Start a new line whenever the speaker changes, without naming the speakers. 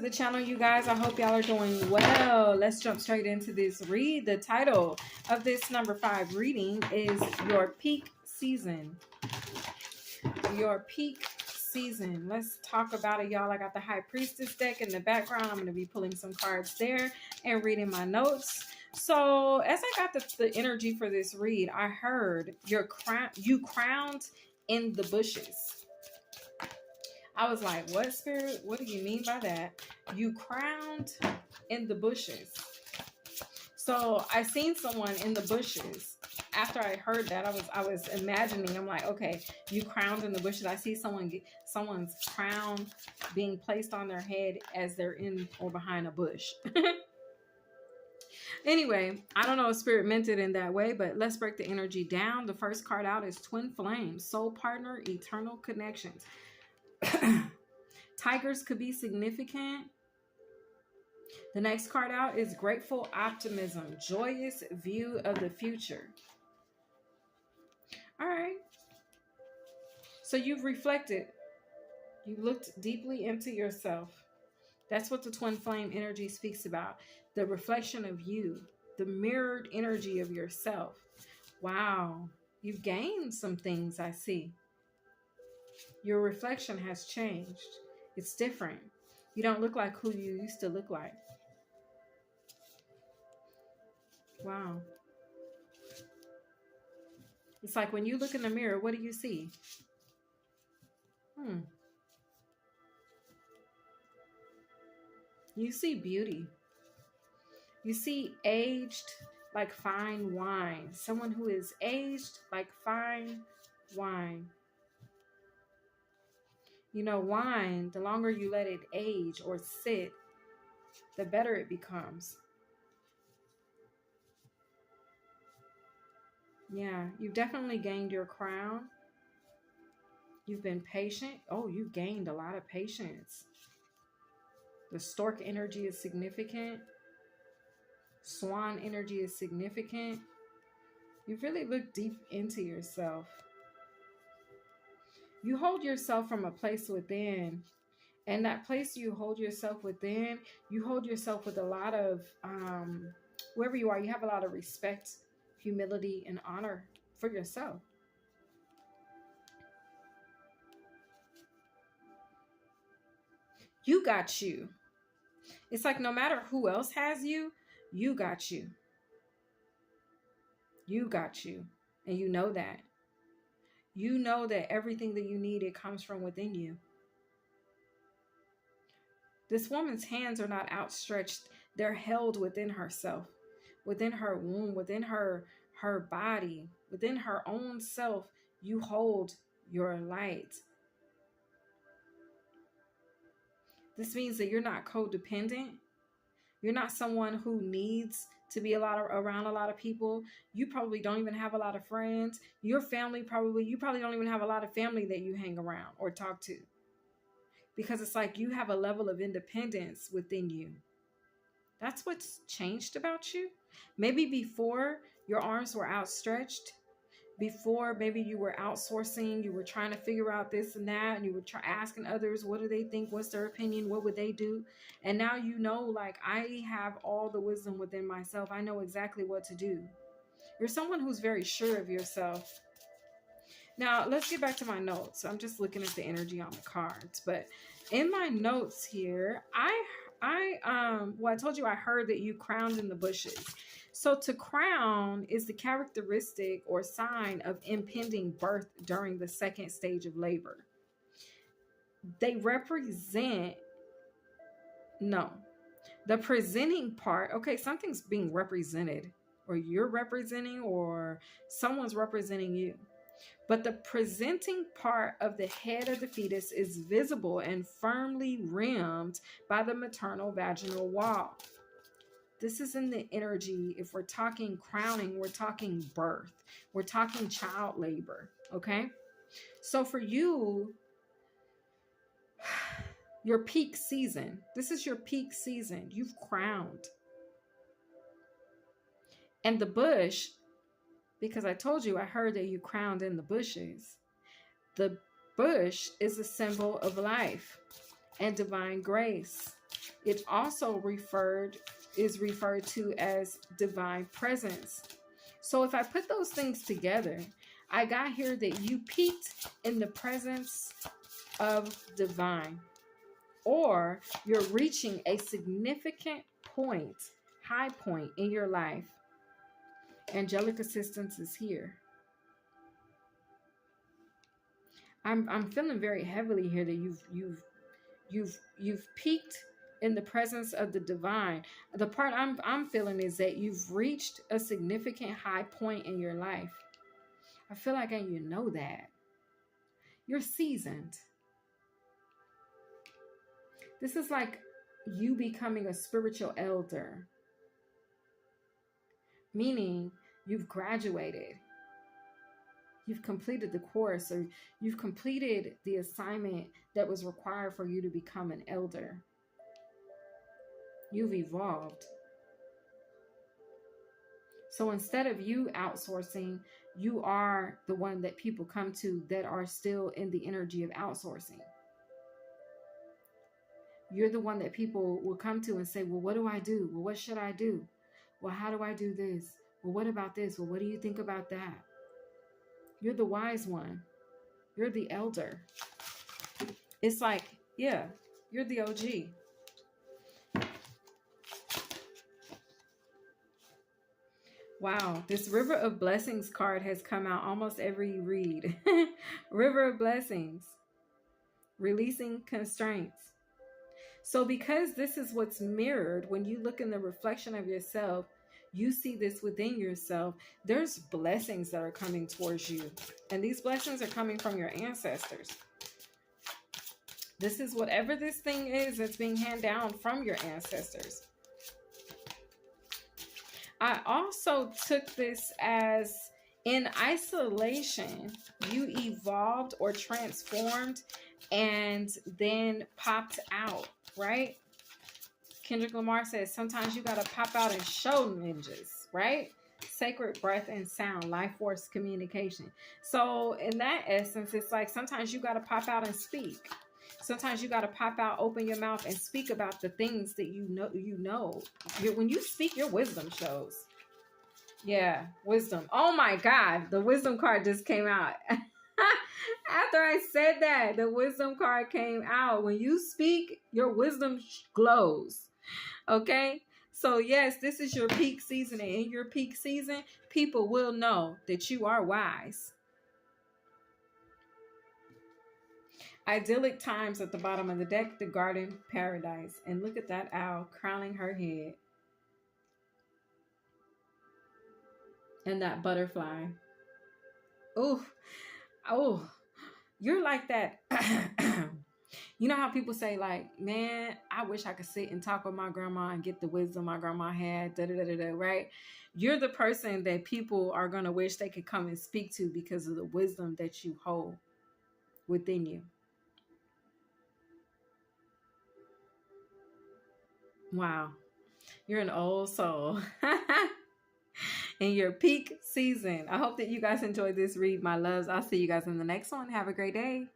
the channel, you guys. I hope y'all are doing well. Let's jump straight into this read. The title of this number 5 reading is Your Peak Season. Your peak season. Let's talk about it, y'all. I got the High Priestess deck in the background. I'm going to be pulling some cards there and reading my notes. So as I got the energy for this read, I heard you crowned in the bushes. I was like, what, Spirit? What do you mean by that? You crowned in the bushes. So I seen someone in the bushes. After I heard that, I was imagining. I'm like, okay, you crowned in the bushes. I see someone's crown being placed on their head as they're in or behind a bush. Anyway, I don't know if Spirit meant it in that way, but let's break the energy down. The first card out is Twin Flames, Soul Partner, Eternal Connections. Tigers could be significant. The next card out is Grateful Optimism, Joyous View of the Future. All right. So you've reflected. You looked deeply into yourself. That's what the Twin Flame energy speaks about. The reflection of you, the mirrored energy of yourself. Wow. You've gained some things, I see. Your reflection has changed. It's different. You don't look like who you used to look like. Wow. It's like when you look in the mirror, what do you see? You see beauty. You see aged like fine wine. Someone who is aged like fine wine. You know, wine, the longer you let it age or sit, the better it becomes. Yeah, you've definitely gained your crown. You've been patient. Oh, you've gained a lot of patience. The stork energy is significant. Swan energy is significant. You've really looked deep into yourself. You hold yourself from a place within. And that place you hold yourself within, you hold yourself with a lot of, wherever you are, you have a lot of respect, humility, and honor for yourself. You got you. It's like no matter who else has you, you got you. You got you. And you know that. You know that everything that you need, it comes from within you. This woman's hands are not outstretched. They're held within herself, within her womb, within her body, within her own self. You hold your light. This means that you're not codependent. You're not someone who needs to be around a lot of people. You probably don't even have a lot of friends. Your family you probably don't even have a lot of family that you hang around or talk to. Because it's like you have a level of independence within you. That's what's changed about you. Maybe before your arms were outstretched. Before maybe you were outsourcing. You were trying to figure out this and that. And you were asking others, what do they think? What's their opinion? What would they do? And now you know, like, I have all the wisdom within myself. I know exactly what to do. You're someone who's very sure of yourself. Now, let's get back to my notes. I'm just looking at the energy on the cards. But in my notes here, I told you I heard that you crowned in the bushes. So to crown is the characteristic or sign of impending birth during the second stage of labor. They represent, the presenting part. Okay, something's being represented, or you're representing, or someone's representing you. But the presenting part of the head of the fetus is visible and firmly rimmed by the maternal vaginal wall. This is in the energy. If we're talking crowning, we're talking birth. We're talking child labor, okay? So for you, your peak season, this is your peak season. You've crowned. And the bush, because I told you, I heard that you crowned in the bushes. The bush is a symbol of life and divine grace. It also is referred to as divine presence. So if I put those things together, I got here that you peaked in the presence of divine, or you're reaching a significant point, high point in your life. Angelic assistance is here. I'm feeling very heavily here that you've peaked in the presence of the divine. The part I'm feeling is that you've reached a significant high point in your life. I feel like, and you know that. You're seasoned. This is like you becoming a spiritual elder, meaning you've graduated. You've completed the course, or you've completed the assignment that was required for you to become an elder. You've evolved. So instead of you outsourcing, you are the one that people come to that are still in the energy of outsourcing. You're the one that people will come to and say, well, what do I do? Well, what should I do? Well, how do I do this? Well, what about this? Well, what do you think about that? You're the wise one. You're the elder. It's like, yeah, you're the OG. Wow, this River of Blessings card has come out almost every read. River of Blessings. Releasing constraints. So because this is what's mirrored, when you look in the reflection of yourself, you see this within yourself. There's blessings that are coming towards you. And these blessings are coming from your ancestors. This is whatever this thing is that's being handed down from your ancestors. I also took this as in isolation, you evolved or transformed and then popped out, right? Kendrick Lamar says, sometimes you got to pop out and show ninjas, right? Sacred breath and sound, life force communication. So in that essence, it's like sometimes you got to pop out and speak. Sometimes you got to pop out, open your mouth and speak about the things that you know. When you speak, your wisdom shows. Yeah, wisdom. Oh my God, the wisdom card just came out. After I said that, the wisdom card came out. When you speak, your wisdom glows. Okay? So yes, this is your peak season. And in your peak season, people will know that you are wise. Idyllic times at the bottom of the deck, the garden paradise. And look at that owl crowning her head. And that butterfly. Oh, you're like that. You know how people say, like, man, I wish I could sit and talk with my grandma and get the wisdom my grandma had, right? You're the person that people are going to wish they could come and speak to because of the wisdom that you hold within you. Wow. You're an old soul. In your peak season. I hope that you guys enjoyed this read, my loves. I'll see you guys in the next one. Have a great day.